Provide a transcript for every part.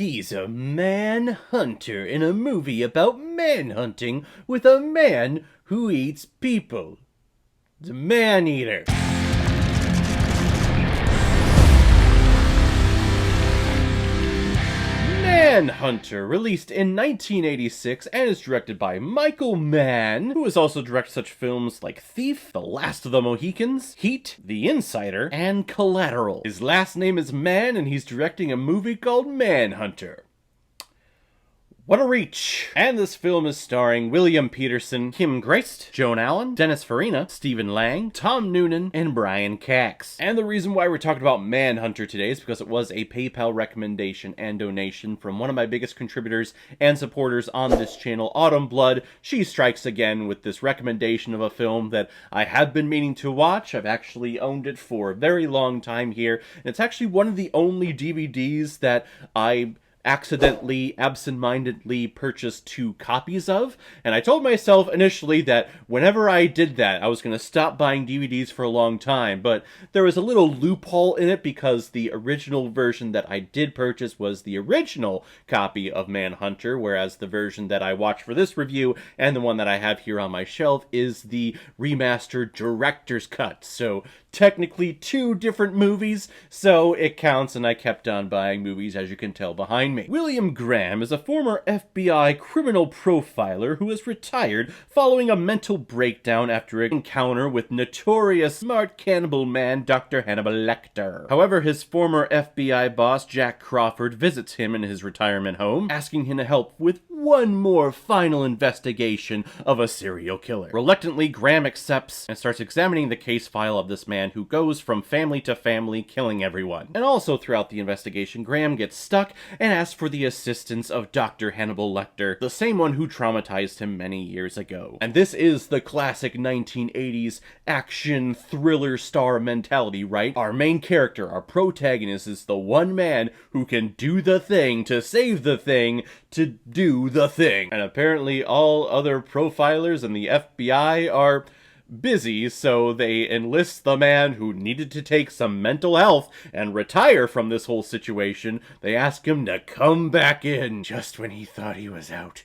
He's a manhunter in a movie about manhunting with a man who eats people. The Man-Eater. Manhunter, released in 1986 and is directed by Michael Mann, who has also directed such films like Thief, The Last of the Mohicans, Heat, The Insider, and Collateral. His last name is Mann, and he's directing a movie called Manhunter. What a reach! And this film is starring William Peterson, Kim Grist, Joan Allen, Dennis Farina, Stephen Lang, Tom Noonan, and Brian Cox. And the reason why we're talking about Manhunter today is because it was a PayPal recommendation and donation from one of my biggest contributors and supporters on this channel, Autumn Blood. She strikes again with this recommendation of a film that I have been meaning to watch. I've actually owned it for a very long time here, and it's actually one of the only DVDs that I accidentally, absent-mindedly purchased 2 copies of, and I told myself initially that whenever I did that, I was going to stop buying DVDs for a long time, but there was a little loophole in it because the original version that I did purchase was the original copy of Manhunter, whereas the version that I watched for this review, and the one that I have here on my shelf, is the remastered director's cut. So technically 2 different movies, so it counts, and I kept on buying movies, as you can tell behind me. William Graham is a former FBI criminal profiler who is retired following a mental breakdown after an encounter with notorious smart cannibal man Dr. Hannibal Lector. However, his former FBI boss Jack Crawford visits him in his retirement home, asking him to help with one more final investigation of a serial killer. Reluctantly, Graham accepts and starts examining the case file of this man who goes from family to family, killing everyone. And also throughout the investigation, Graham gets stuck and asks for the assistance of Dr. Hannibal Lecter, the same one who traumatized him many years ago. And this is the classic 1980s action thriller star mentality, right? Our main character, our protagonist, is the one man who can do the thing to save the thing to do the thing. And apparently all other profilers in the FBI are busy, so they enlist the man who needed to take some mental health and retire from this whole situation. They ask him to come back in. Just when he thought he was out,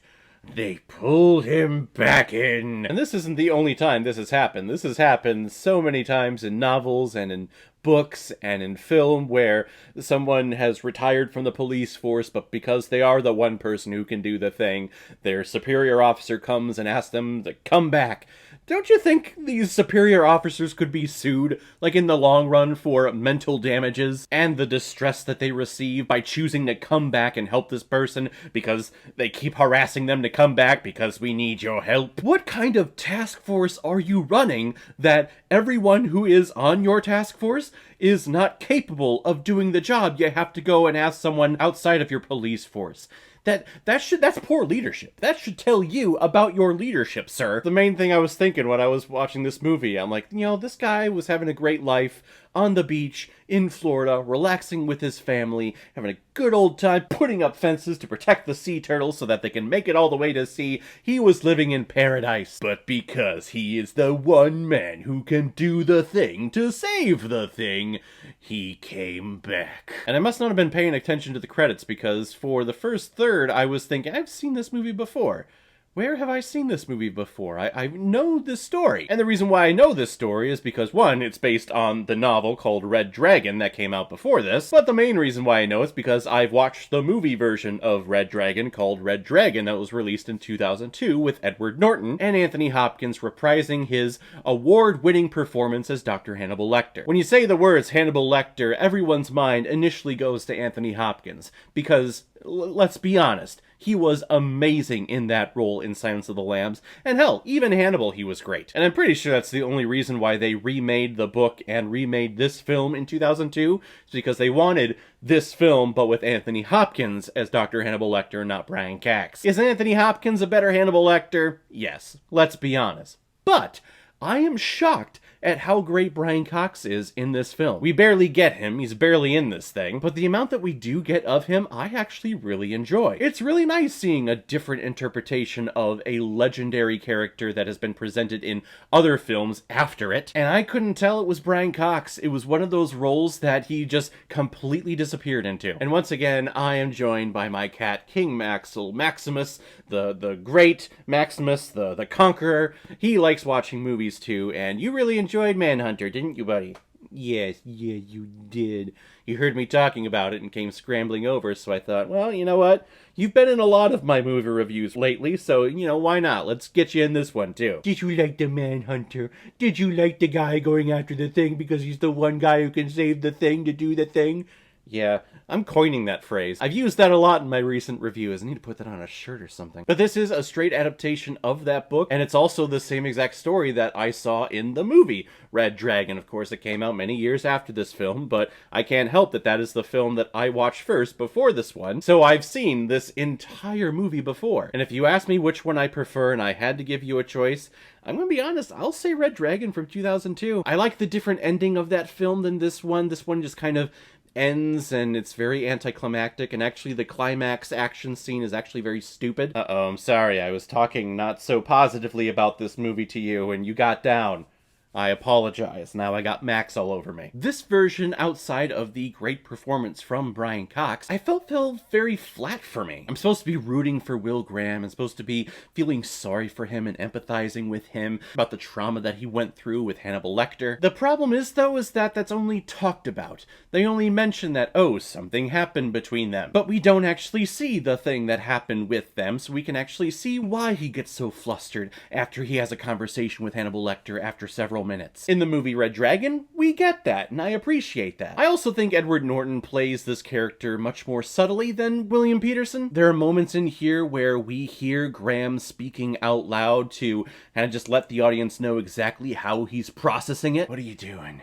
they pulled him back in. And this isn't the only time this has happened. This has happened so many times in novels and in books and in film where someone has retired from the police force, but because they are the one person who can do the thing, their superior officer comes and asks them to come back. Don't you think these superior officers could be sued, like in the long run, for mental damages and the distress that they receive by choosing to come back and help this person because they keep harassing them to come back because we need your help? What kind of task force are you running that everyone who is on your task force is not capable of doing the job? You have to go and ask someone outside of your police force. That's poor leadership. That should tell you about your leadership, sir. The main thing I was thinking when I was watching this movie, I'm like, this guy was having a great life on the beach in Florida, relaxing with his family, having a good old time putting up fences to protect the sea turtles so that they can make it all the way to sea. He was living in paradise. But because he is the one man who can do the thing to save the thing, he came back. And I must not have been paying attention to the credits because for the first third, I was thinking, I've seen this movie before. Where have I seen this movie before? I know this story. And the reason why I know this story is because, one, it's based on the novel called Red Dragon that came out before this, but the main reason why I know it's because I've watched the movie version of Red Dragon called Red Dragon that was released in 2002 with Edward Norton and Anthony Hopkins reprising his award-winning performance as Dr. Hannibal Lecter. When you say the words Hannibal Lecter, everyone's mind initially goes to Anthony Hopkins because, let's be honest, he was amazing in that role in Silence of the Lambs, and hell, even Hannibal, he was great. And I'm pretty sure that's the only reason why they remade the book and remade this film in 2002, is because they wanted this film, but with Anthony Hopkins as Dr. Hannibal Lecter, not Brian Cox. Is Anthony Hopkins a better Hannibal Lecter? Yes, let's be honest. But I am shocked at how great Brian Cox is in this film. We barely get him, he's barely in this thing, but the amount that we do get of him, I actually really enjoy. It's really nice seeing a different interpretation of a legendary character that has been presented in other films after it, and I couldn't tell it was Brian Cox. It was one of those roles that he just completely disappeared into. And once again, I am joined by my cat, King Maximus, the great Maximus, the conqueror. He likes watching movies too, and you really enjoyed Manhunter, didn't you, buddy? Yes, yeah, you did. You heard me talking about it and came scrambling over, so I thought, well, you know what? You've been in a lot of my movie reviews lately, so, you know, why not? Let's get you in this one, too. Did you like the Manhunter? Did you like the guy going after the thing because he's the one guy who can save the thing to do the thing? Yeah, I'm coining that phrase. I've used that a lot in my recent reviews. I need to put that on a shirt or something. But this is a straight adaptation of that book, and it's also the same exact story that I saw in the movie Red Dragon. Of course, it came out many years after this film, but I can't help that that is the film that I watched first before this one, so I've seen this entire movie before. And if you ask me which one I prefer and I had to give you a choice, I'm gonna be honest, I'll say Red Dragon from 2002. I like the different ending of that film than this one. This one just kind of ends and it's very anticlimactic, and actually the climax action scene is actually very stupid. Uh-oh, I'm sorry, I was talking not so positively about this movie to you and you got down. I apologize. Now I got Max all over me. This version, outside of the great performance from Brian Cox, I felt very flat for me. I'm supposed to be rooting for Will Graham. I'm supposed to be feeling sorry for him and empathizing with him about the trauma that he went through with Hannibal Lecter. The problem is, though, is that that's only talked about. They only mention that, oh, something happened between them. But we don't actually see the thing that happened with them, so we can actually see why he gets so flustered after he has a conversation with Hannibal Lecter after several minutes. In the movie Red Dragon, we get that, and I appreciate that. I also think Edward Norton plays this character much more subtly than William Peterson. There are moments in here where we hear Graham speaking out loud to kind of just let the audience know exactly how he's processing it. What are you doing?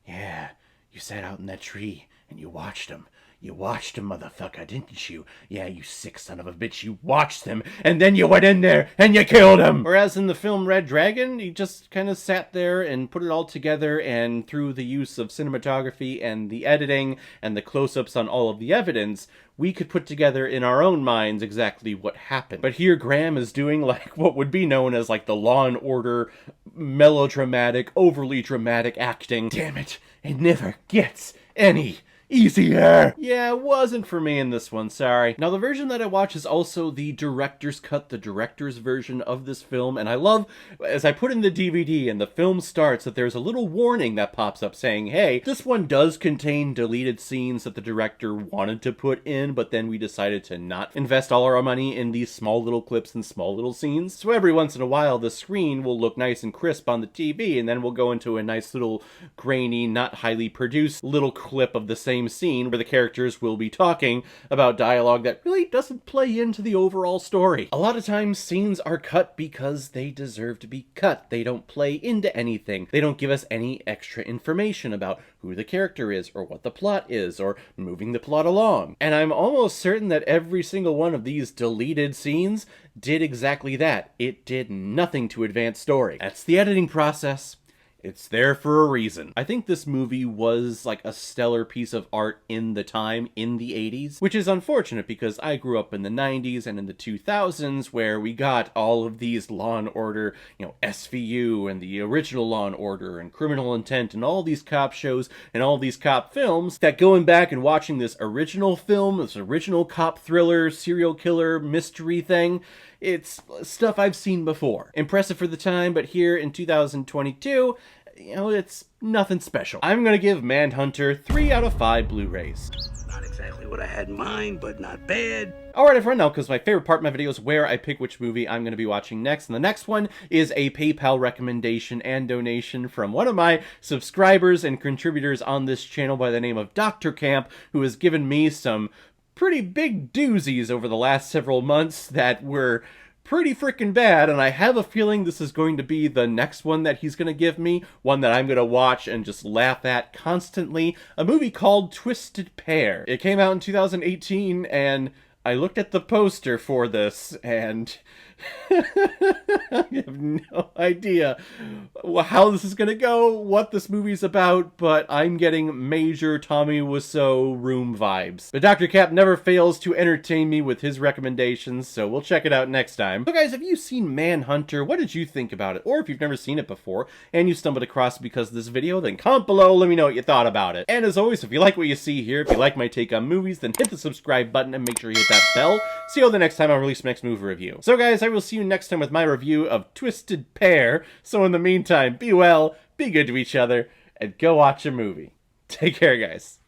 Yeah, you sat out in that tree and you watched him. You watched him, motherfucker, didn't you? Yeah, you sick son of a bitch, you watched him, and then you went in there, and you killed him! Whereas in the film Red Dragon, he just kind of sat there and put it all together, and through the use of cinematography and the editing and the close-ups on all of the evidence, we could put together in our own minds exactly what happened. But here Graham is doing like what would be known as like the Law and Order melodramatic, overly dramatic acting. Damn it, it never gets any easier. Yeah, it wasn't for me in this one, sorry. Now, the version that I watch is also the director's cut, the director's version of this film, and I love, as I put in the DVD and the film starts, that there's a little warning that pops up saying, hey, this one does contain deleted scenes that the director wanted to put in, but then we decided to not invest all our money in these small little clips and small little scenes. So every once in a while, the screen will look nice and crisp on the TV, and then we'll go into a nice little grainy, not highly produced little clip of the same scene where the characters will be talking about dialogue that really doesn't play into the overall story. A lot of times scenes are cut because they deserve to be cut. They don't play into anything. They don't give us any extra information about who the character is or what the plot is or moving the plot along. And I'm almost certain that every single one of these deleted scenes did exactly that. It did nothing to advance story. That's the editing process. It's there for a reason. I think this movie was like a stellar piece of art in the time, in the 80s, which is unfortunate because I grew up in the 90s and in the 2000s where we got all of these Law and Order, you know, SVU and the original Law and Order and Criminal Intent and all these cop shows and all these cop films that going back and watching this original film, this original cop thriller, serial killer mystery thing, it's stuff I've seen before. Impressive for the time, but here in 2022, you know, it's nothing special. I'm gonna give Manhunter 3 out of 5 Blu-rays. Not exactly what I had in mind, but not bad. Alright everyone, now because my favorite part of my video is where I pick which movie I'm going to be watching next. And the next one is a PayPal recommendation and donation from one of my subscribers and contributors on this channel by the name of Dr. Camp, who has given me some pretty big doozies over the last several months that were pretty freaking bad, and I have a feeling this is going to be the next one that he's going to give me, one that I'm going to watch and just laugh at constantly, a movie called Twisted Pair. It came out in 2018, and I looked at the poster for this, and I have no idea how this is gonna go, what this movie's about, but I'm getting major Tommy Wiseau Room vibes. But Dr. Cap never fails to entertain me with his recommendations, so we'll check it out next time. So guys, have you seen Manhunter? What did you think about it? Or if you've never seen it before, and you stumbled across it because of this video, then comment below, let me know what you thought about it. And as always, if you like what you see here, if you like my take on movies, then hit the subscribe button and make sure you hit that bell. See you all the next time I release my next movie review. So guys, I will see you next time with my review of Twisted Pair. So in the meantime, be well, be good to each other, and go watch a movie. Take care, guys.